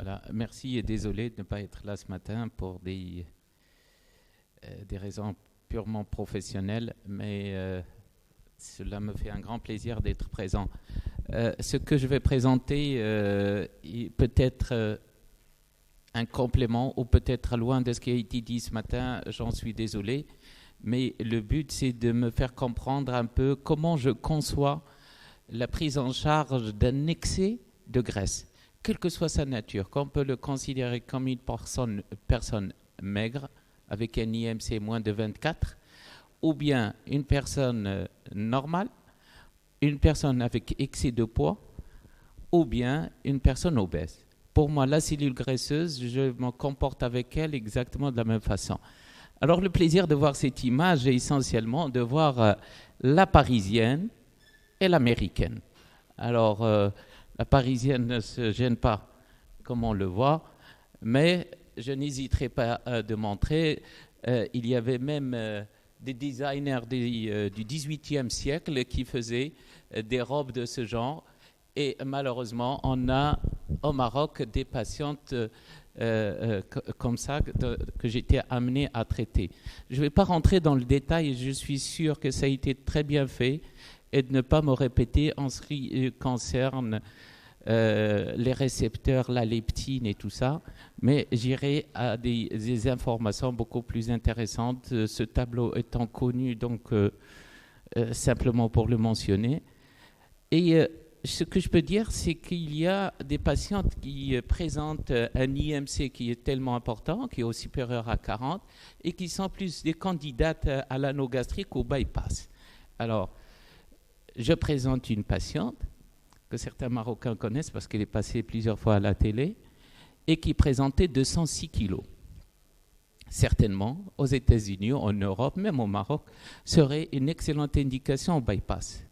Voilà, merci et désolé de ne pas être là ce matin pour des raisons purement professionnelles, mais cela me fait un grand plaisir d'être présent. Ce que je vais présenter peut être un complément ou peut-être loin de ce qui a été dit ce matin, j'en suis désolé, mais le but c'est de me faire comprendre un peu comment je conçois la prise en charge d'un excès de graisse, quelle que soit sa nature, qu'on peut le considérer comme une personne maigre avec un IMC moins de 24, ou bien une personne normale, une personne avec excès de poids, ou bien une personne obèse. Pour moi, la cellule graisseuse, je me comporte avec elle exactement de la même façon. Alors le plaisir de voir cette image est essentiellement de voir la parisienne et l'américaine. Alors la parisienne ne se gêne pas comme on le voit, mais je n'hésiterai pas de montrer, il y avait même des designers du XVIIIe siècle qui faisaient des robes de ce genre. Et malheureusement, on a au Maroc des patientes comme ça que j'ai été amené à traiter. Je ne vais pas rentrer dans le détail, je suis sûr que ça a été très bien fait et de ne pas me répéter en ce qui concerne les récepteurs, la leptine et tout ça, mais j'irai à des informations beaucoup plus intéressantes, ce tableau étant connu, donc simplement pour le mentionner. Et ce que je peux dire, c'est qu'il y a des patientes qui présentent un IMC qui est tellement important, qui est au supérieur à 40, et qui sont plus des candidates à l'anneau gastrique ou au bypass. Alors, je présente une patiente que certains Marocains connaissent parce qu'elle est passée plusieurs fois à la télé et qui présentait 206 kilos. Certainement, aux États-Unis, en Europe, même au Maroc, serait une excellente indication au bypass.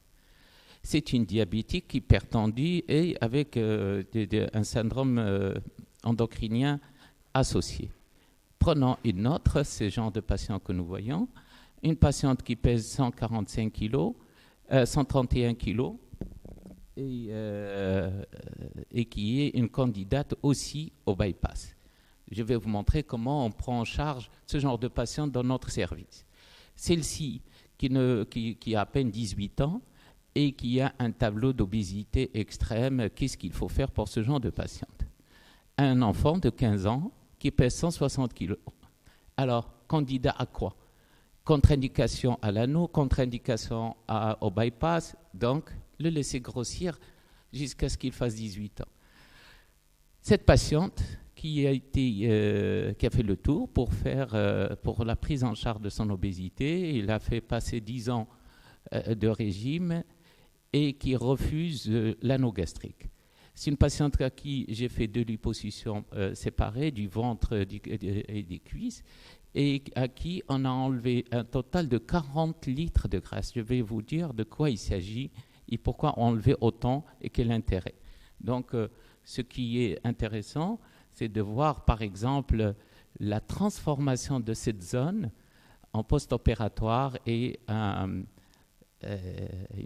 C'est une diabétique hypertendue et avec un syndrome endocrinien associé. Prenons une autre, ce genre de patient que nous voyons, une patiente qui pèse 145 kg, 131 kg et qui est une candidate aussi au bypass. Je vais vous montrer comment on prend en charge ce genre de patient dans notre service. Celle-ci, qui a à peine 18 ans, et qui a un tableau d'obésité extrême, qu'est-ce qu'il faut faire pour ce genre de patiente? Un enfant de 15 ans qui pèse 160 kg. Alors, candidat à quoi? Contre-indication à l'anneau, contre-indication au bypass, donc le laisser grossir jusqu'à ce qu'il fasse 18 ans. Cette patiente qui a fait le tour pour la prise en charge de son obésité, il a fait passer 10 ans de régime et qui refuse l'anneau gastrique. C'est une patiente à qui j'ai fait 2 liposuctions séparées du ventre et des cuisses et à qui on a enlevé un total de 40 litres de graisse. Je vais vous dire de quoi il s'agit et pourquoi enlever autant et quel intérêt. Donc, ce qui est intéressant, c'est de voir, par exemple, la transformation de cette zone en post-opératoire et une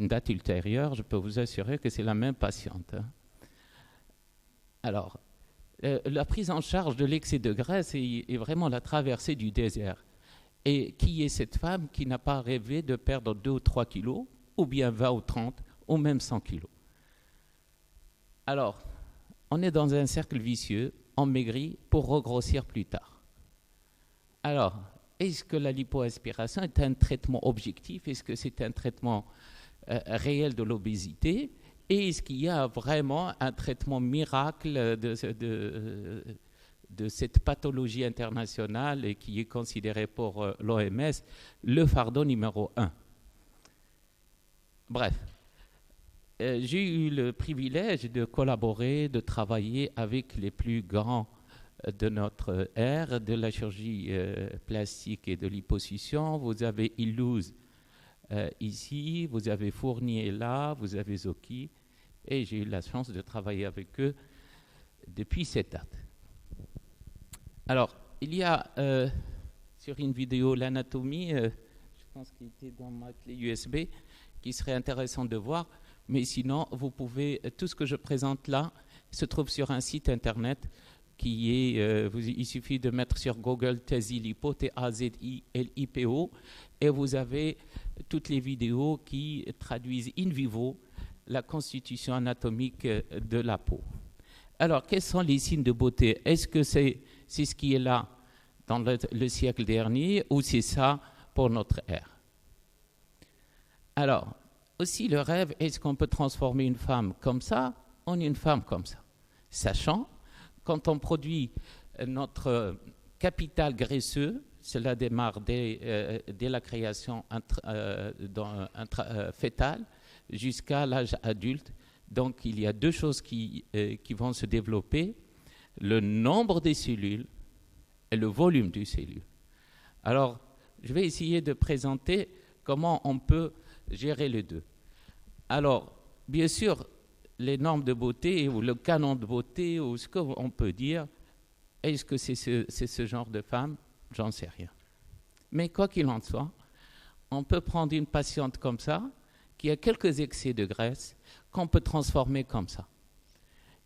date ultérieure. Je peux vous assurer que c'est la même patiente. Alors, la prise en charge de l'excès de graisse est vraiment la traversée du désert. Et qui est cette femme qui n'a pas rêvé de perdre 2 ou 3 kilos, ou bien 20 ou 30, ou même 100 kilos? Alors, on est dans un cercle vicieux, on maigrit pour regrossir plus tard. Alors, est-ce que la lipoaspiration est un traitement objectif? Est-ce que c'est un traitement réel de l'obésité? Et est-ce qu'il y a vraiment un traitement miracle de cette pathologie internationale et qui est considérée pour l'OMS le fardeau numéro 1? Bref, j'ai eu le privilège de collaborer, de travailler avec les plus grands de notre ère, de la chirurgie plastique et de liposuction. Vous avez Illouz ici, vous avez Fournier là, vous avez Zoki, et j'ai eu la chance de travailler avec eux depuis cette date. Alors, il y a sur une vidéo l'anatomie, je pense qu'il était dans ma clé USB, qui serait intéressant de voir, mais sinon, vous pouvez, tout ce que je présente là, se trouve sur un site internet qui est, il suffit de mettre sur Google Tazilipo, T-A-Z-I-L-I-P-O, et vous avez toutes les vidéos qui traduisent in vivo la constitution anatomique de la peau. Alors, quels sont les signes de beauté? Est-ce que c'est ce qui est là dans le siècle dernier ou c'est ça pour notre ère? Alors, aussi le rêve, est-ce qu'on peut transformer une femme comme ça en une femme comme ça? Sachant, quand on produit notre capital graisseux, cela démarre dès la création fœtale jusqu'à l'âge adulte. Donc, il y a deux choses qui vont se développer, le nombre des cellules et le volume des cellules. Alors, je vais essayer de présenter comment on peut gérer les deux. Alors, bien sûr, les normes de beauté ou le canon de beauté ou ce qu'on peut dire, est-ce que c'est ce genre de femme? J'en sais rien. Mais quoi qu'il en soit, on peut prendre une patiente comme ça, qui a quelques excès de graisse, qu'on peut transformer comme ça.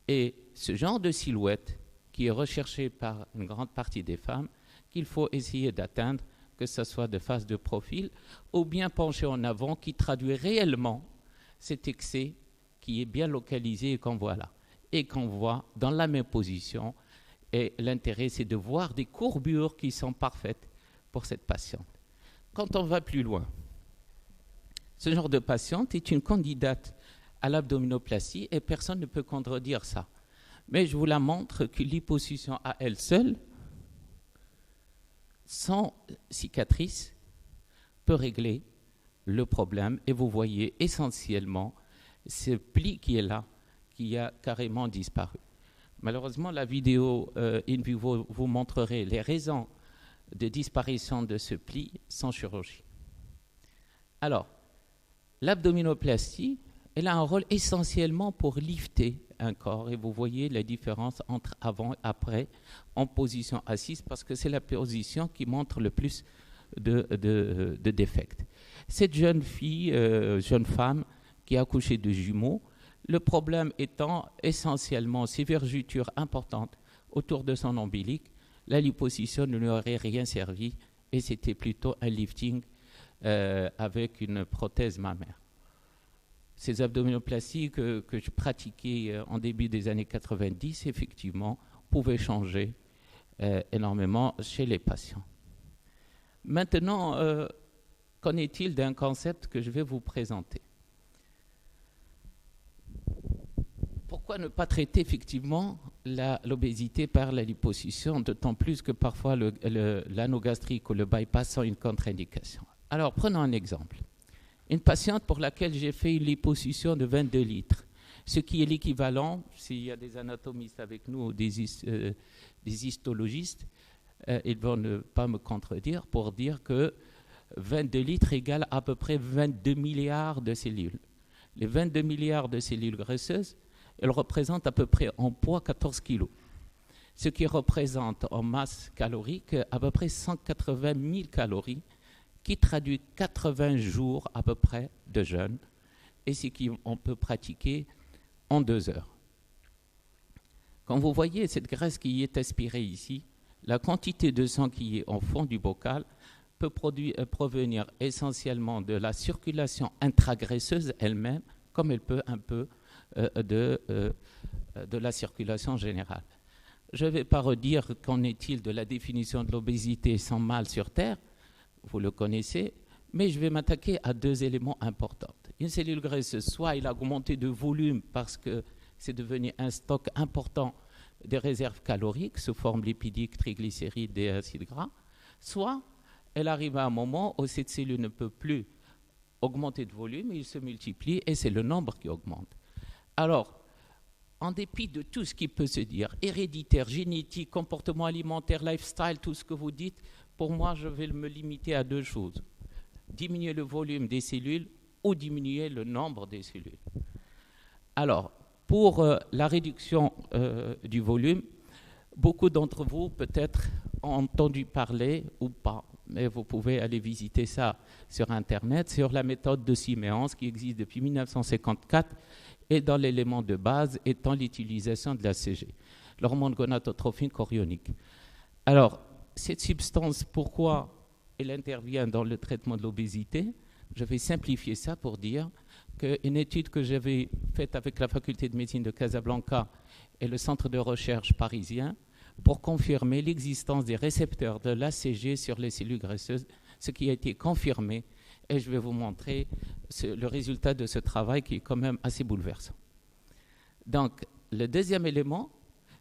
Et ce genre de silhouette, qui est recherché par une grande partie des femmes, qu'il faut essayer d'atteindre, que ce soit de face de profil, ou bien penché en avant, qui traduit réellement cet excès qui est bien localisé et qu'on voit là. Et qu'on voit dans la même position. Et l'intérêt, c'est de voir des courbures qui sont parfaites pour cette patiente. Quand on va plus loin, ce genre de patiente est une candidate à l'abdominoplastie et personne ne peut contredire ça. Mais je vous la montre que l'hyposuction à elle seule, sans cicatrice, peut régler le problème. Et vous voyez essentiellement ce pli qui est là, qui a carrément disparu. Malheureusement, la vidéo in vivo vous montrerait les raisons de disparition de ce pli sans chirurgie. Alors, l'abdominoplastie, elle a un rôle essentiellement pour lifter un corps. Et vous voyez la différence entre avant et après en position assise parce que c'est la position qui montre le plus de défects. Cette jeune fille, jeune femme qui a accouché de jumeaux, le problème étant essentiellement ces vergetures importantes autour de son ombilic, la liposuction ne lui aurait rien servi et c'était plutôt un lifting avec une prothèse mammaire. Ces abdominoplasties que je pratiquais en début des années 90, effectivement, pouvaient changer énormément chez les patients. Maintenant, qu'en est-il d'un concept que je vais vous présenter? Pourquoi ne pas traiter effectivement l'obésité par la liposuction, d'autant plus que parfois l'anneau gastrique ou le bypass sont une contre-indication? Alors, prenons un exemple. Une patiente pour laquelle j'ai fait une liposuction de 22 litres, ce qui est l'équivalent, s'il y a des anatomistes avec nous ou des histologistes, ils vont ne pas me contredire pour dire que 22 litres égale à peu près 22 milliards de cellules. Les 22 milliards de cellules graisseuses, elles représentent à peu près en poids 14 kilos, ce qui représente en masse calorique à peu près 180 000 calories, qui traduit 80 jours à peu près de jeûne, et ce qu'on peut pratiquer en 2 heures. Quand vous voyez cette graisse qui est aspirée ici, la quantité de sang qui est au fond du bocal peut provenir essentiellement de la circulation intragraisseuse elle-même, comme elle peut un peu de la circulation générale. Je ne vais pas redire qu'en est-il de la définition de l'obésité sans mal sur Terre, vous le connaissez, mais je vais m'attaquer à 2 éléments importants. Une cellule graisseuse, soit elle a augmenté de volume parce que c'est devenu un stock important des réserves caloriques sous forme lipidique, triglycérides et acides gras, soit elle arrive à un moment où cette cellule ne peut plus augmenter de volume, il se multiplie et c'est le nombre qui augmente. Alors, en dépit de tout ce qui peut se dire, héréditaire, génétique, comportement alimentaire, lifestyle, tout ce que vous dites, pour moi, je vais me limiter à 2 choses. Diminuer le volume des cellules ou diminuer le nombre des cellules. Alors, pour la réduction du volume, beaucoup d'entre vous peut-être ont entendu parler ou pas, mais vous pouvez aller visiter ça sur Internet, sur la méthode de Siméance qui existe depuis 1954 et dans l'élément de base étant l'utilisation de l'ACG, l'hormone gonadotrophin chorionique. Alors, cette substance, pourquoi elle intervient dans le traitement de l'obésité? Je vais simplifier ça pour dire qu'une étude que j'avais faite avec la faculté de médecine de Casablanca et le centre de recherche parisien pour confirmer l'existence des récepteurs de l'ACG sur les cellules graisseuses, ce qui a été confirmé, et je vais vous montrer le résultat de ce travail qui est quand même assez bouleversant. Donc, le deuxième élément,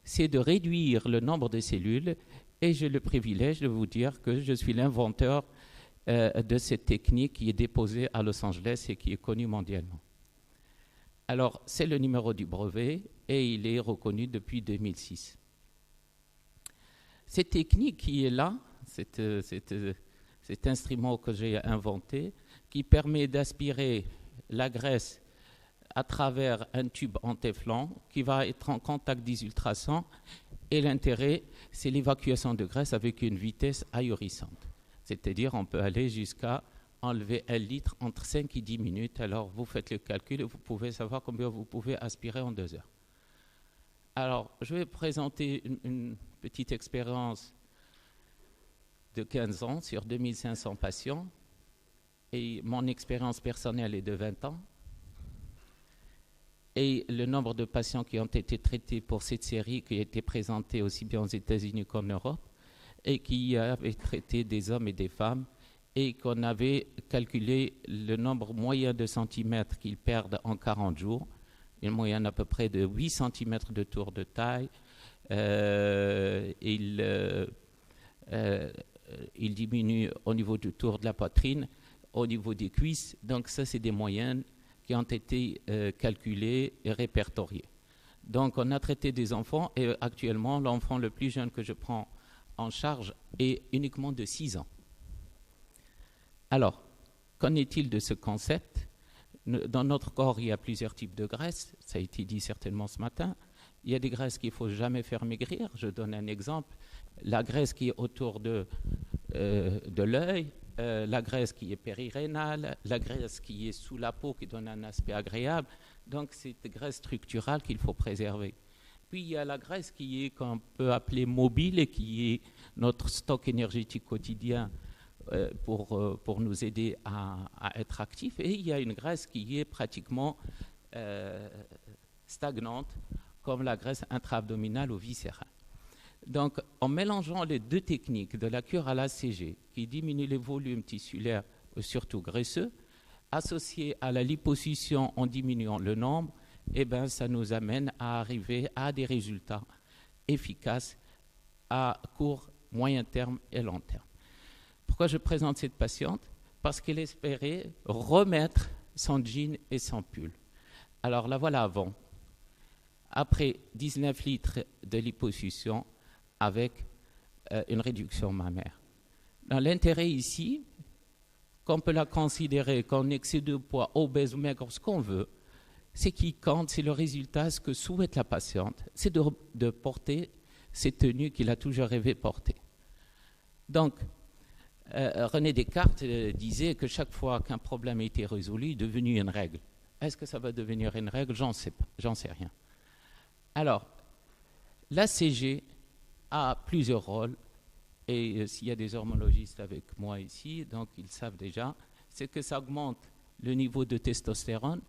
c'est de réduire le nombre de cellules, et j'ai le privilège de vous dire que je suis l'inventeur de cette technique qui est déposée à Los Angeles et qui est connue mondialement. Alors, c'est le numéro du brevet et il est reconnu depuis 2006. Cette technique qui est là, cet instrument que j'ai inventé, qui permet d'aspirer la graisse à travers un tube en téflon qui va être en contact des ultrasons, et l'intérêt, c'est l'évacuation de graisse avec une vitesse ahurissante. C'est-à-dire, on peut aller jusqu'à enlever 1 litre entre 5 et 10 minutes. Alors, vous faites le calcul et vous pouvez savoir combien vous pouvez aspirer en 2 heures. Alors, je vais présenter une petite expérience de 15 ans sur 2500 patients. Et mon expérience personnelle est de 20 ans. Et le nombre de patients qui ont été traités pour cette série qui a été présentée aussi bien aux États-Unis qu'en Europe, et qui avait traité des hommes et des femmes, et qu'on avait calculé le nombre moyen de centimètres qu'ils perdent en 40 jours, une moyenne à peu près de 8 centimètres de tour de taille. Il diminue au niveau du tour de la poitrine, au niveau des cuisses. Donc ça, c'est des moyennes qui ont été calculées et répertoriées. Donc on a traité des enfants, et actuellement, l'enfant le plus jeune que je prends en charge est uniquement de 6 ans. Alors, qu'en est-il de ce concept? Dans notre corps, il y a plusieurs types de graisses, ça a été dit certainement ce matin. Il y a des graisses qu'il ne faut jamais faire maigrir. Je donne un exemple. La graisse qui est autour de l'œil, la graisse qui est périrénale, la graisse qui est sous la peau qui donne un aspect agréable. Donc, c'est une graisse structurale qu'il faut préserver. Puis, il y a la graisse qui est qu'on peut appeler mobile et qui est notre stock énergétique quotidien pour nous aider à être actifs. Et il y a une graisse qui est pratiquement stagnante, comme la graisse intra-abdominale ou viscérale. Donc, en mélangeant les deux techniques de la cure à l'ACG, qui diminue les volumes tissulaires, surtout graisseux, associés à la liposuction en diminuant le nombre, eh ben, ça nous amène à arriver à des résultats efficaces à court, moyen terme et long terme. Pourquoi je présente cette patiente? Parce qu'elle espérait remettre son jean et son pull. Alors la voilà avant. Après 19 litres de liposuction avec une réduction mammaire. L'intérêt ici, qu'on peut la considérer comme excès de poids, obèse ou maigre, ce qu'on veut, c'est qui compte, c'est le résultat, ce que souhaite la patiente, c'est de porter ces tenues qu'il a toujours rêvé porter. Donc, René Descartes disait que chaque fois qu'un problème a été résolu, il est devenu une règle. Est-ce que ça va devenir une règle? J'en sais pas, j'en sais rien. Alors, l'ACG a plusieurs rôles, et s'il y a des hormonologistes avec moi ici, donc ils savent déjà, c'est que ça augmente le niveau de testostérone,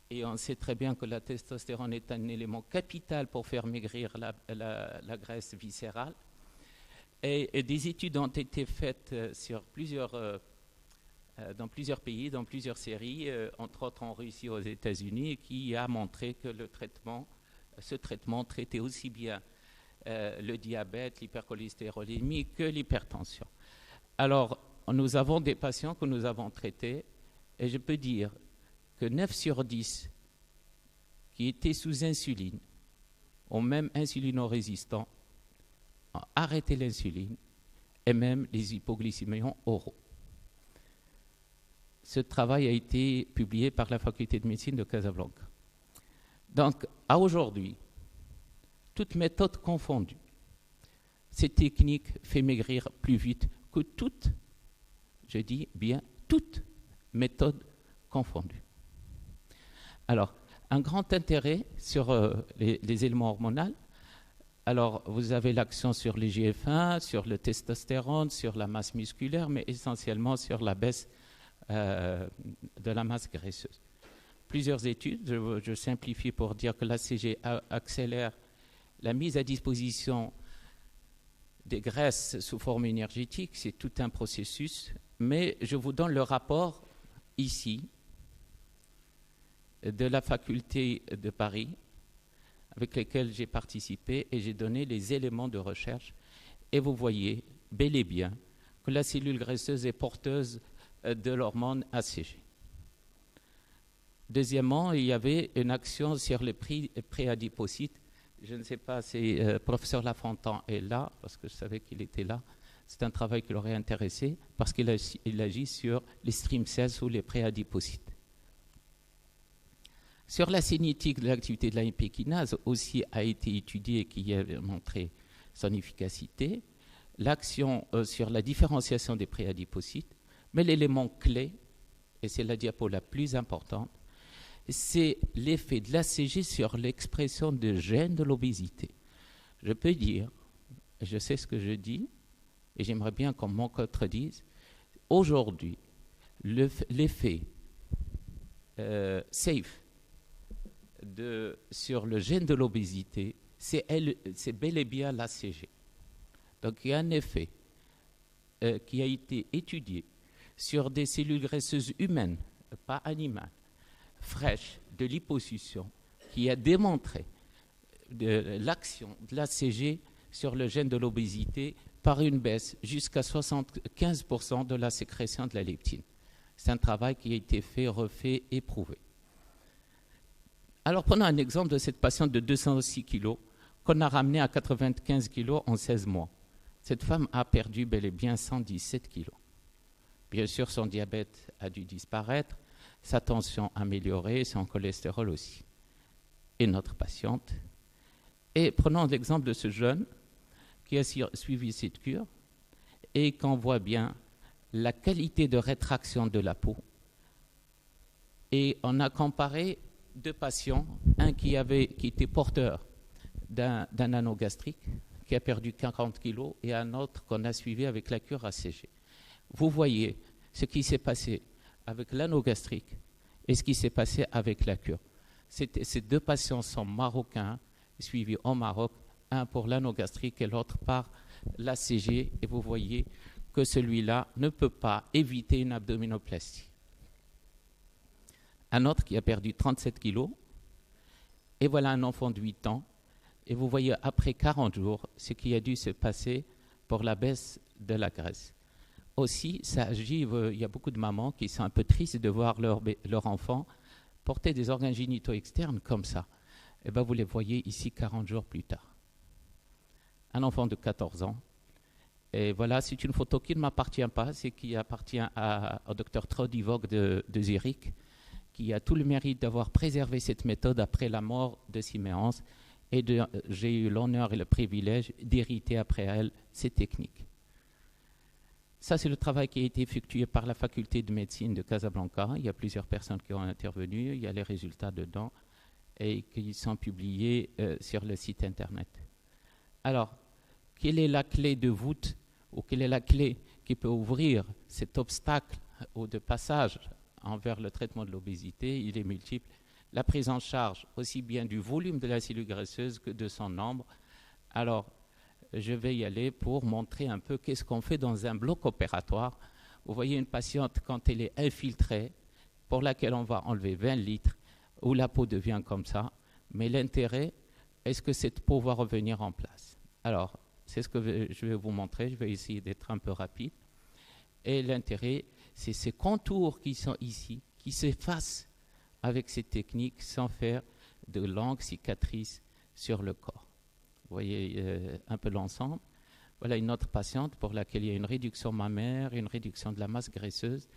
et on sait très bien que la testostérone est un élément capital pour faire maigrir la graisse viscérale. Et des études ont été faites dans plusieurs pays, dans plusieurs séries, entre autres en Russie, aux États-Unis, qui a montré que ce traitement traitait aussi bien le diabète, l'hypercholestérolémie que l'hypertension. Alors, nous avons des patients que nous avons traités, et je peux dire que 9 sur 10 qui étaient sous insuline, ou même insulino-résistants, ont arrêté l'insuline, et même les hypoglycémions oraux. Ce travail a été publié par la faculté de médecine de Casablanca. Donc, à aujourd'hui, toute méthode confondue, cette technique fait maigrir plus vite que toute, je dis bien toute méthode confondue. Alors, un grand intérêt sur les éléments hormonaux. Alors, vous avez l'action sur les GF1, sur le testostérone, sur la masse musculaire, mais essentiellement sur la baisse de la masse graisseuse. Plusieurs études, je simplifie pour dire que l'ACG accélère la mise à disposition des graisses sous forme énergétique, c'est tout un processus, mais je vous donne le rapport ici de la faculté de Paris avec lesquels j'ai participé et j'ai donné les éléments de recherche. Et vous voyez bel et bien que la cellule graisseuse est porteuse de l'hormone ACG. Deuxièmement, il y avait une action sur les préadipocytes. Je ne sais pas si le professeur Lafontaine est là, parce que je savais qu'il était là. C'est un travail qui l'aurait intéressé, parce qu'il agit sur les stream cells ou les préadipocytes. Sur la cinétique de l'activité de la MP kinase aussi a été étudiée et qui a montré son efficacité, l'action sur la différenciation des préadipocytes, mais l'élément clé, et c'est la diapo la plus importante, c'est l'effet de l'ACG sur l'expression de gènes de l'obésité. Je peux dire, je sais ce que je dis, et j'aimerais bien qu'on m'en contredise, aujourd'hui, l'effet safe sur le gène de l'obésité, c'est bel et bien l'ACG. Donc il y a un effet qui a été étudié sur des cellules graisseuses humaines, pas animales, fraîches, de liposuction, qui a démontré l'action de l'ACG sur le gène de l'obésité par une baisse jusqu'à 75% de la sécrétion de la leptine. C'est un travail qui a été fait, refait et prouvé. Alors prenons un exemple de cette patiente de 206 kg qu'on a ramenée à 95 kg en 16 mois. Cette femme a perdu bel et bien 117 kg. Bien sûr, son diabète a dû disparaître, sa tension améliorée, son cholestérol aussi. Et notre patiente. Et prenons l'exemple de ce jeune qui a suivi cette cure et qu'on voit bien la qualité de rétraction de la peau. Et on a comparé deux patients, un qui était porteur d'un anneau gastrique, qui a perdu 40 kg, et un autre qu'on a suivi avec la cure ACG. Vous voyez ce qui s'est passé avec l'anneau gastrique et ce qui s'est passé avec la cure. Ces deux patients sont marocains, suivis au Maroc, un pour l'anneau gastrique et l'autre par l'ACG, et vous voyez que celui-là ne peut pas éviter une abdominoplastie. Un autre qui a perdu 37 kilos, et voilà un enfant de 8 ans, et vous voyez après 40 jours ce qui a dû se passer pour la baisse de la graisse. Aussi, ça agit, il y a beaucoup de mamans qui sont un peu tristes de voir leur enfant porter des organes génitaux externes comme ça. Et bien vous les voyez ici 40 jours plus tard. Un enfant de 14 ans. Et voilà, c'est une photo qui ne m'appartient pas, c'est qui appartient au docteur Trodivog de Zurich, qui a tout le mérite d'avoir préservé cette méthode après la mort de Siméance, et j'ai eu l'honneur et le privilège d'hériter après elle ces techniques. Ça, c'est le travail qui a été effectué par la faculté de médecine de Casablanca. Il y a plusieurs personnes qui ont intervenu, il y a les résultats dedans, et qui sont publiés sur le site internet. Alors, quelle est la clé de voûte, ou quelle est la clé qui peut ouvrir cet obstacle ou de passage envers le traitement de l'obésité? Il est multiple. La prise en charge aussi bien du volume de la cellule graisseuse que de son nombre. Alors, je vais y aller pour montrer un peu qu'est-ce qu'on fait dans un bloc opératoire. Vous voyez une patiente, quand elle est infiltrée, pour laquelle on va enlever 20 litres, où la peau devient comme ça. Mais l'intérêt, est-ce que cette peau va revenir en place? Alors, c'est ce que je vais vous montrer. Je vais essayer d'être un peu rapide. Et l'intérêt, c'est ces contours qui sont ici, qui s'effacent avec ces techniques sans faire de longues cicatrices sur le corps. Vous voyez un peu l'ensemble. Voilà une autre patiente pour laquelle il y a une réduction mammaire, une réduction de la masse graisseuse.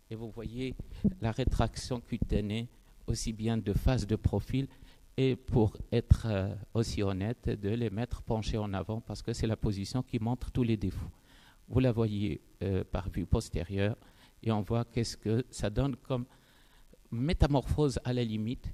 Et vous voyez la rétraction cutanée, aussi bien de face, de profil, et pour être aussi honnête, de les mettre penchés en avant, parce que c'est la position qui montre tous les défauts. Vous la voyez par vue postérieure, et on voit qu'est-ce que ça donne comme métamorphose à la limite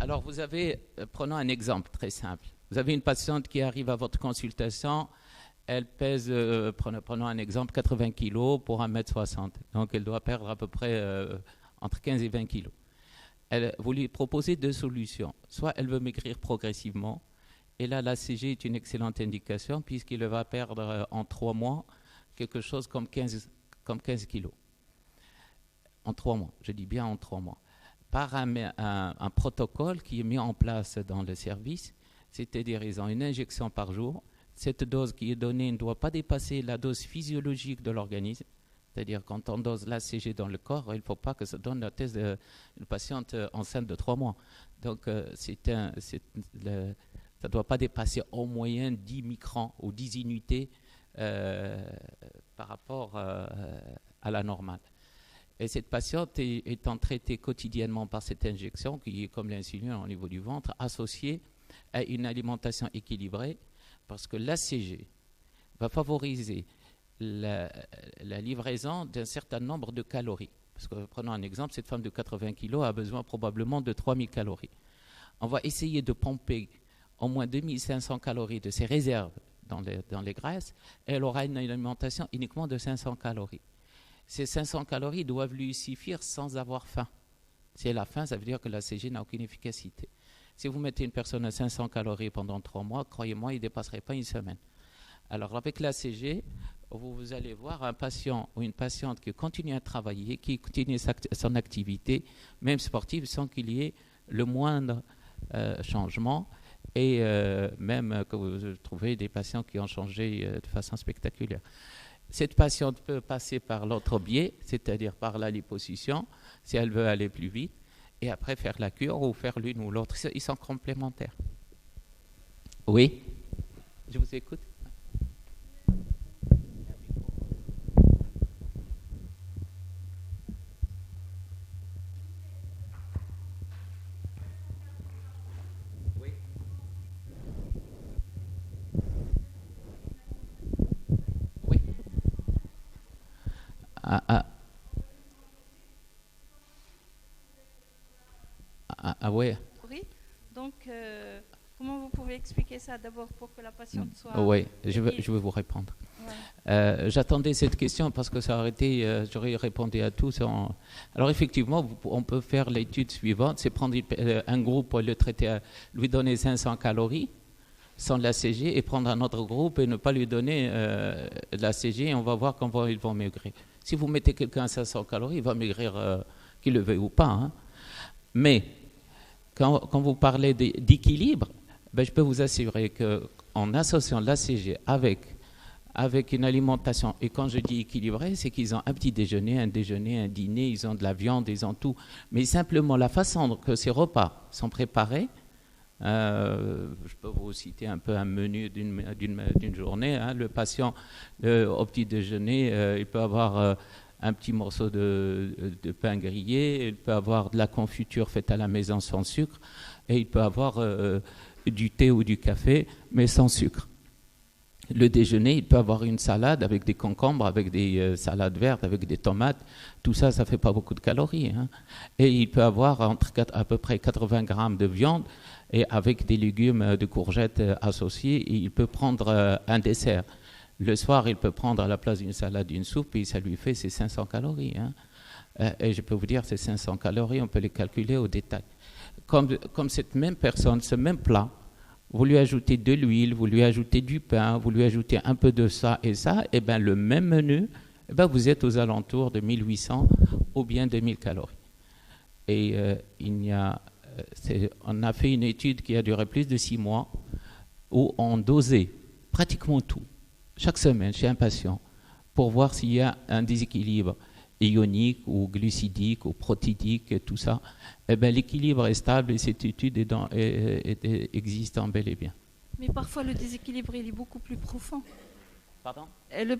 Alors, prenons un exemple très simple. Vous avez une patiente qui arrive à votre consultation, elle pèse, prenons un exemple, 80 kg pour 1,60 m. Donc, elle doit perdre à peu près entre 15 et 20 kg. Vous lui proposez deux solutions. Soit elle veut maigrir progressivement, et là, l'ACG est une excellente indication puisqu'il va perdre en 3 mois quelque chose comme 15 kilos. En 3 mois, je dis bien en 3 mois. Par un protocole qui est mis en place dans le service, c'est-à-dire ils ont une injection par jour. Cette dose qui est donnée ne doit pas dépasser la dose physiologique de l'organisme. C'est-à-dire quand on dose l'ACG dans le corps, il ne faut pas que ça donne la thèse d'une patiente enceinte de 3 mois. Donc ça ne doit pas dépasser en moyenne 10 microns ou 10 unités par rapport à la normale. Et cette patiente étant traitée quotidiennement par cette injection, qui est comme l'insuline au niveau du ventre, associée à une alimentation équilibrée, parce que l'ACG va favoriser la livraison d'un certain nombre de calories. Parce que prenons un exemple, cette femme de 80 kg a besoin probablement de 3000 calories. On va essayer de pomper au moins 2500 calories de ses réserves dans les graisses, et elle aura une alimentation uniquement de 500 calories. Ces 500 calories doivent lui suffire sans avoir faim. Si elle a faim, ça veut dire que l'ACG n'a aucune efficacité. Si vous mettez une personne à 500 calories pendant 3 mois, croyez-moi, il ne dépasserait pas une semaine. Alors avec l'ACG, vous allez voir un patient ou une patiente qui continue à travailler, qui continue son activité, même sportive, sans qu'il y ait le moindre changement. Et même que vous trouvez des patients qui ont changé de façon spectaculaire. Cette patiente peut passer par l'autre biais, c'est-à-dire par la liposuction, si elle veut aller plus vite, et après faire la cure ou faire l'une ou l'autre. Ils sont complémentaires. Oui, je vous écoute. Oui. Oui. Ouais. Oui. Donc, comment vous pouvez expliquer ça d'abord pour que la patiente soit... Oui, je vais vous répondre. Ouais. J'attendais cette question parce que ça aurait été, j'aurais répondu à tous. Alors effectivement, on peut faire l'étude suivante, c'est prendre un groupe pour le traiter, lui donner 500 calories sans l'ACG et prendre un autre groupe et ne pas lui donner l'ACG et on va voir comment ils vont maigrir. Si vous mettez quelqu'un à 500 calories, il va maigrir qu'il le veuille ou pas. Hein. Mais quand vous parlez d'équilibre, ben, je peux vous assurer qu'en associant l'ACG avec une alimentation, et quand je dis équilibrée, c'est qu'ils ont un petit déjeuner, un dîner, ils ont de la viande, ils ont tout. Mais simplement la façon que ces repas sont préparés, je peux vous citer un peu un menu d'une journée. Hein. Le patient, au petit déjeuner, il peut avoir un petit morceau de pain grillé, il peut avoir de la confiture faite à la maison sans sucre, et il peut avoir du thé ou du café, mais sans sucre. Le déjeuner, il peut avoir une salade avec des concombres, avec des salades vertes, avec des tomates. Tout ça, ça ne fait pas beaucoup de calories. Hein. Et il peut avoir à peu près 80 grammes de viande et avec des légumes de courgettes associés. Et il peut prendre un dessert. Le soir, il peut prendre à la place d'une salade une soupe et ça lui fait ses 500 calories. Hein. Et je peux vous dire, ces 500 calories, on peut les calculer au détail. Comme cette même personne, ce même plat, vous lui ajoutez de l'huile, vous lui ajoutez du pain, vous lui ajoutez un peu de ça, et bien le même menu, vous êtes aux alentours de 1800 ou bien 2000 calories. Et on a fait une étude qui a duré plus de 6 mois où on dosait pratiquement tout, chaque semaine chez un patient, pour voir s'il y a un déséquilibre ionique ou glucidique ou protidique et tout ça. L'équilibre est stable et cette étude existe en bel et bien. Mais parfois le déséquilibre il est beaucoup plus profond. Pardon ?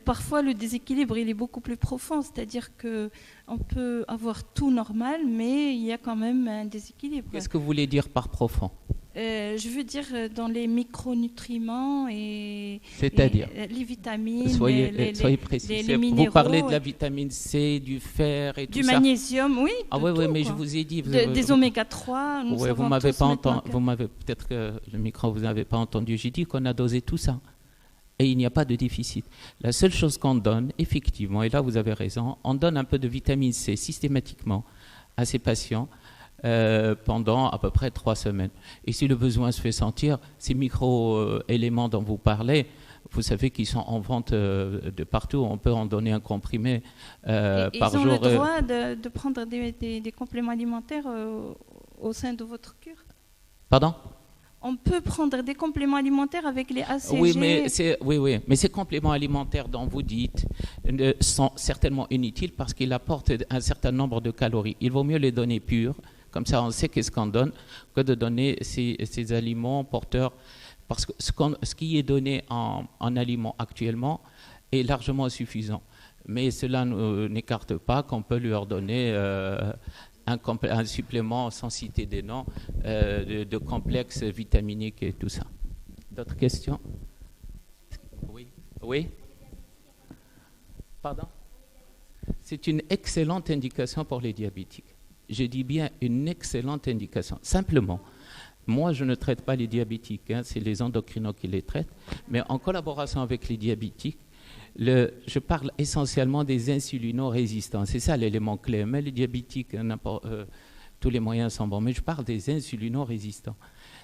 Parfois le déséquilibre il est beaucoup plus profond, c'est-à-dire qu'on peut avoir tout normal, mais il y a quand même un déséquilibre. Qu'est-ce que vous voulez dire par profond ? Je veux dire dans les micronutriments C'est-à-dire les vitamines, soyez précis. les minéraux. Vous parlez de la vitamine C, du fer et tout ça. Du magnésium, oui. Ah oui, oui, mais je vous ai dit... Des oméga 3, nous ouais, savons vous m'avez tous pas maintenant entendu. Vous m'avez peut-être que le micro vous n'avez pas entendu. J'ai dit qu'on a dosé tout ça et il n'y a pas de déficit. La seule chose qu'on donne, effectivement, et là vous avez raison, on donne un peu de vitamine C systématiquement à ces patients pendant à peu près 3 semaines. Et si le besoin se fait sentir, ces micro-éléments dont vous parlez, vous savez qu'ils sont en vente de partout. On peut en donner un comprimé par jour. Ils ont le droit de prendre des compléments alimentaires au sein de votre cure? Pardon? On peut prendre des compléments alimentaires avec les ACG. Oui, mais ces compléments alimentaires dont vous dites sont certainement inutiles parce qu'ils apportent un certain nombre de calories. Il vaut mieux les donner purs, comme ça on sait qu'est-ce qu'on donne, que de donner ces aliments porteurs. Parce que ce qui est donné en aliments actuellement est largement suffisant. Mais cela n'écarte pas qu'on peut leur donner un supplément, sans citer des noms, de complexes vitaminiques et tout ça. D'autres questions? Oui. Oui? Pardon? C'est une excellente indication pour les diabétiques. Je dis bien une excellente indication. Simplement, moi, je ne traite pas les diabétiques, hein, c'est les endocrinos qui les traitent, mais en collaboration avec les diabétiques, je parle essentiellement des insulino-résistants. C'est ça l'élément clé. Mais les diabétiques, tous les moyens sont bons. Mais je parle des insulino-résistants.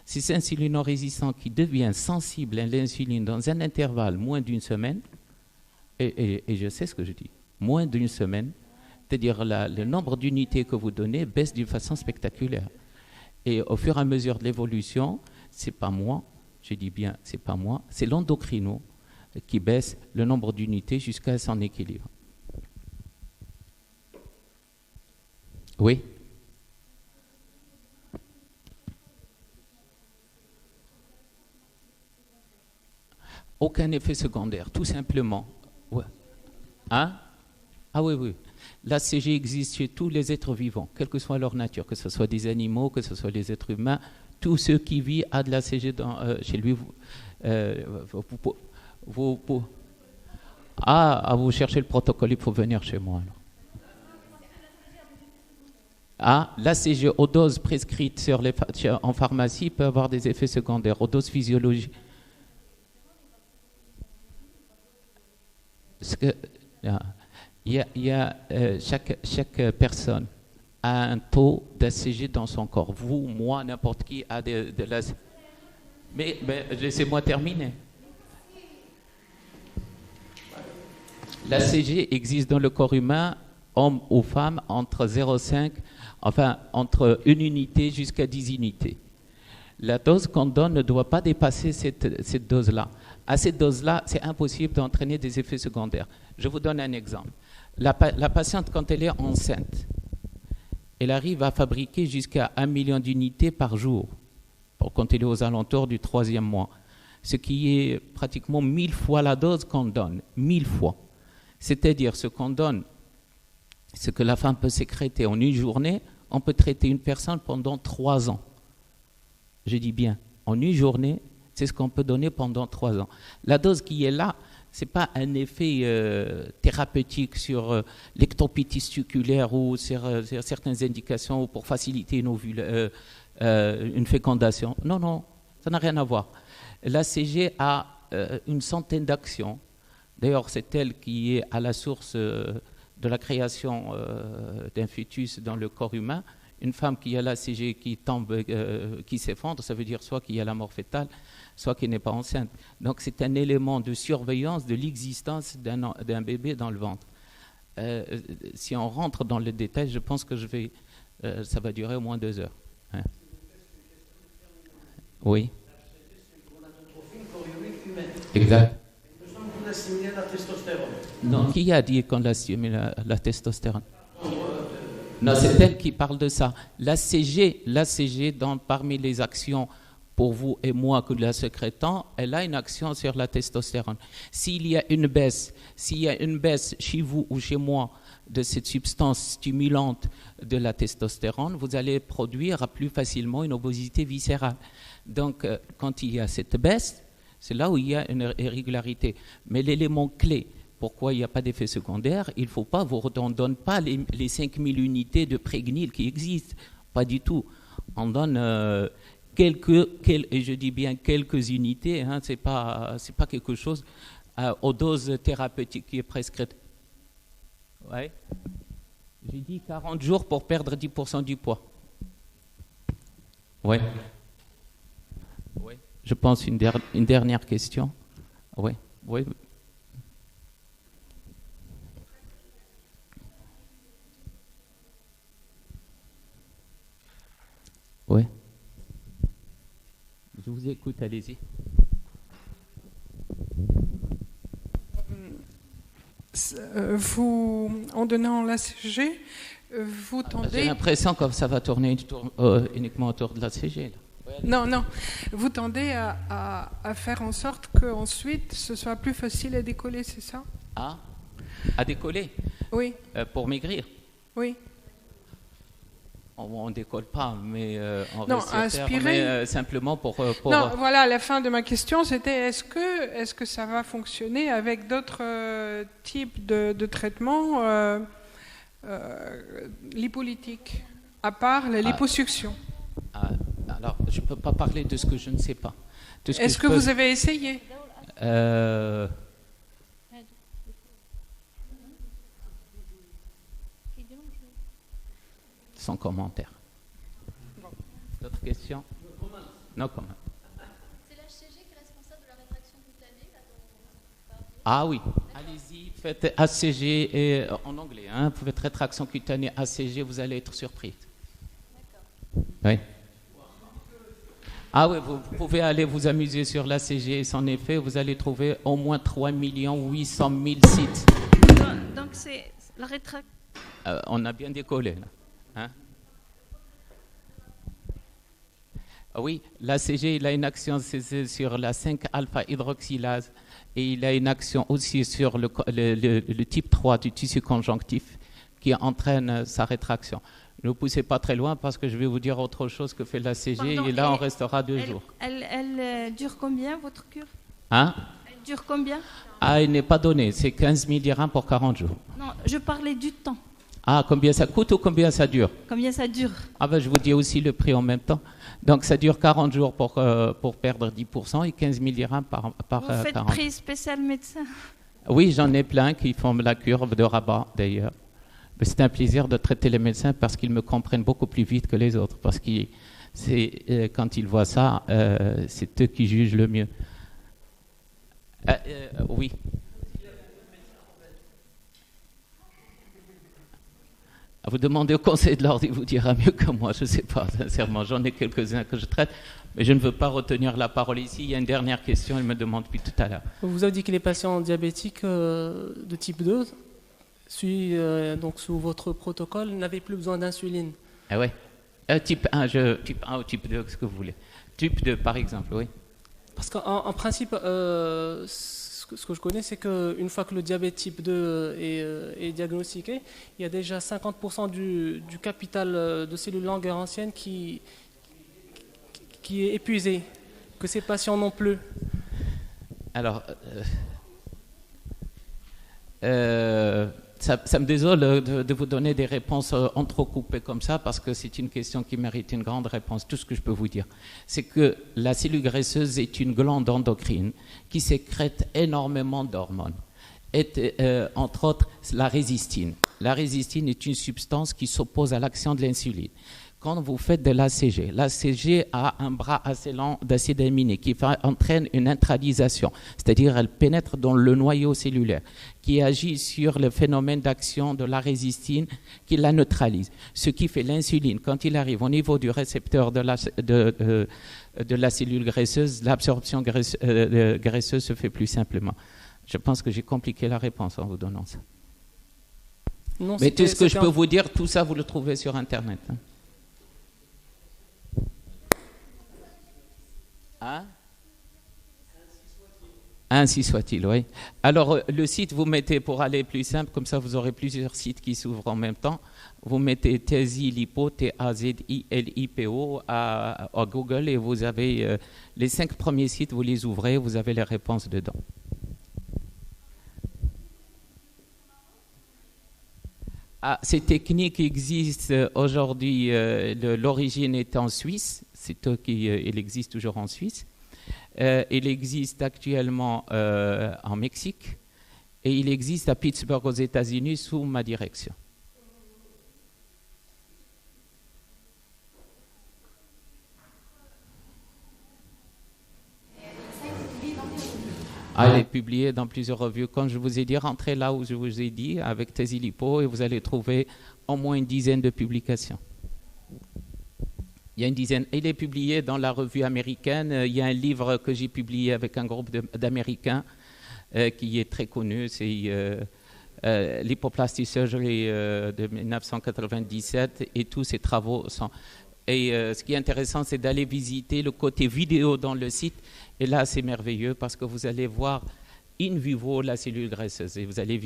Ces insulino-résistants qui deviennent sensibles à l'insuline dans un intervalle moins d'une semaine, et je sais ce que je dis, moins d'une semaine, c'est-à-dire le nombre d'unités que vous donnez baisse d'une façon spectaculaire. Et au fur et à mesure de l'évolution, c'est pas moi, je dis bien, c'est pas moi, c'est l'endocrino qui baisse le nombre d'unités jusqu'à son équilibre. Oui? Aucun effet secondaire, tout simplement. Ouais. Hein? Ah oui, oui. L'ACG existe chez tous les êtres vivants, quelle que soit leur nature, que ce soit des animaux, que ce soit des êtres humains. Tout ce qui vit a de l'ACG chez lui. Vous cherchez le protocole, il faut venir chez moi. L'ACG aux doses prescrites en pharmacie peut avoir des effets secondaires, aux doses physiologiques. Chaque personne a un taux d'ACG dans son corps. Vous, moi, n'importe qui a de l'ACG. Mais laissez-moi terminer. L'ACG existe dans le corps humain, homme ou femme, entre 0,5, entre 1 unité jusqu'à 10 unités. La dose qu'on donne ne doit pas dépasser cette dose-là. À cette dose-là, c'est impossible d'entraîner des effets secondaires. Je vous donne un exemple. La patiente, quand elle est enceinte, elle arrive à fabriquer jusqu'à 1 million d'unités par jour, quand elle est aux alentours du 3e mois, ce qui est pratiquement 1000 fois la dose qu'on donne, 1000 fois. C'est-à-dire ce qu'on donne, ce que la femme peut sécréter en une journée, on peut traiter une personne pendant 3 ans. Je dis bien, en une journée, c'est ce qu'on peut donner pendant 3 ans. La dose qui est là, ce n'est pas un effet thérapeutique sur l'ectopie testiculaire ou sur certaines indications ou pour faciliter une fécondation. Non, ça n'a rien à voir. L'ACG a une centaine d'actions. D'ailleurs, c'est elle qui est à la source de la création d'un fœtus dans le corps humain. Une femme qui a l'ACG qui tombe, qui s'effondre, ça veut dire soit qu'il y a la mort fétale, soit qu'il n'est pas enceinte. Donc c'est un élément de surveillance de l'existence d'un bébé dans le ventre. Si on rentre dans le détail, je pense que ça va durer au moins 2 heures. Hein. Oui. Exact. La testostérone. Non, qui a dit qu'on assimile la testostérone? Non, c'est elle qui parle de ça. L'ACG, parmi les actions pour vous et moi que la sécrétant, elle a une action sur la testostérone. S'il y a une baisse chez vous ou chez moi de cette substance stimulante de la testostérone, vous allez produire plus facilement une obésité viscérale. Donc, quand il y a cette baisse, c'est là où il y a une irrégularité. Mais l'élément clé, pourquoi il n'y a pas d'effet secondaire, il ne faut pas, on ne donne pas les 5000 unités de prégnil qui existent. Pas du tout. On donne et je dis bien quelques unités, hein, c'est pas quelque chose aux doses thérapeutiques qui est prescrite. Ouais. J'ai dit 40 jours pour perdre 10% du poids. Ouais. Ouais. Je pense une dernière question. Ouais. Ouais. Ouais. Je vous écoute, allez-y. Vous, en donnant l'ACG, vous tendez... J'ai l'impression que ça va tourner uniquement autour de l'ACG. Non, vous tendez à faire en sorte qu'ensuite ce soit plus facile à décoller, c'est ça? Ah, à décoller? Oui. Pour maigrir? Oui. On ne décolle pas, mais on non, reste à sur aspirer. terre, mais simplement pour... Non, voilà, la fin de ma question, c'était est-ce que ça va fonctionner avec d'autres types de traitements lipolytiques, à part la liposuction? Alors, je ne peux pas parler de ce que je ne sais pas. Est-ce que vous avez essayé? Sans commentaire. D'autres questions? Non, comment? C'est l'HCG qui est responsable de la rétraction cutanée là, Ah oui. Allez-y, faites ACG et, en anglais. Hein, vous faites rétraction cutanée ACG, vous allez être surpris. D'accord. Oui. Ah oui, vous pouvez aller vous amuser sur l'ACG et son effet, vous allez trouver au moins 3 800 000 sites. Donc c'est la rétraction. On a bien décollé là. Hein? Oui, l'ACG, il a une action sur la 5-alpha-hydroxylase et il a une action aussi sur le type 3 du tissu conjonctif qui entraîne sa rétraction. Ne vous poussez pas très loin parce que je vais vous dire autre chose que fait l'ACG. Pardon, et là on restera 2 jours. Elle dure combien votre cure? Hein? Elle dure combien? Ah, il n'est pas donné, c'est 15 mg pour 40 jours. Non, je parlais du temps. Ah, combien ça coûte ou combien ça dure? Combien ça dure? Ah ben je vous dis aussi le prix en même temps. Donc ça dure 40 jours pour perdre 10% et 15 mg par Vous faites 40. prix spécial médecin? Oui, j'en ai plein qui font la curve de Rabat d'ailleurs. Mais c'est un plaisir de traiter les médecins parce qu'ils me comprennent beaucoup plus vite que les autres. Parce que quand ils voient ça, c'est eux qui jugent le mieux. Oui. À vous demander au conseil de l'ordre, il vous dira mieux que moi, je ne sais pas, sincèrement. J'en ai quelques-uns que je traite, mais je ne veux pas retenir la parole ici. Il y a une dernière question, il me demande depuis tout à l'heure. Vous avez dit que les patients diabétiques de type 2, donc sous votre protocole, n'avaient plus besoin d'insuline. Ah ouais. Type 1 ou type 2, ce que vous voulez. Type 2, par exemple, oui. Parce qu'en principe, ce que je connais, c'est qu'une fois que le diabète type 2 est diagnostiqué, il y a déjà 50% du capital de cellules langueurs anciennes qui est épuisé, que ces patients n'ont plus. Alors, ça me désole de vous donner des réponses entrecoupées comme ça parce que c'est une question qui mérite une grande réponse. Tout ce que je peux vous dire, c'est que la cellule graisseuse est une glande endocrine qui sécrète énormément d'hormones. Entre autres, la résistine. La résistine est une substance qui s'oppose à l'action de l'insuline. Quand vous faites de l'ACG, l'ACG a un bras assez lent d'acide aminé qui entraîne une intralisation, c'est-à-dire elle pénètre dans le noyau cellulaire, qui agit sur le phénomène d'action de la résistine, qui la neutralise. Ce qui fait l'insuline, quand il arrive au niveau du récepteur de la cellule graisseuse, l'absorption graisseuse se fait plus simplement. Je pense que j'ai compliqué la réponse en vous donnant ça. Non, mais tout ce que je peux vous dire, tout ça, vous le trouvez sur Internet. Hein. Ainsi soit-il, oui. Alors, le site, vous mettez, pour aller plus simple, comme ça vous aurez plusieurs sites qui s'ouvrent en même temps, vous mettez Tazilipo, T-A-Z-I-L-I-P-O à Google et vous avez les 5 premiers sites, vous les ouvrez, vous avez les réponses dedans. Ah, ces techniques existent aujourd'hui, l'origine est en Suisse, il existe toujours en Suisse. Il existe actuellement en Mexique et il existe à Pittsburgh aux États-Unis sous ma direction. Elle est publiée dans plusieurs revues. Comme je vous ai dit, rentrez là où je vous ai dit avec Tazilipo et vous allez trouver au moins une dizaine de publications. Il y a une dizaine. Il est publié dans la revue américaine. Il y a un livre que j'ai publié avec un groupe d'Américains qui est très connu. C'est l'Hypoplastic Surgery de 1997 et tous ces travaux sont... Et ce qui est intéressant, c'est d'aller visiter le côté vidéo dans le site. Et là, c'est merveilleux parce que vous allez voir in vivo la cellule graisseuse et vous allez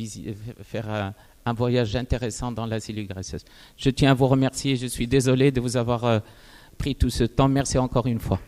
faire un voyage intéressant dans la cellule graisseuse. Je tiens à vous remercier. Je suis désolé de vous avoir pris tout ce temps. Merci encore une fois.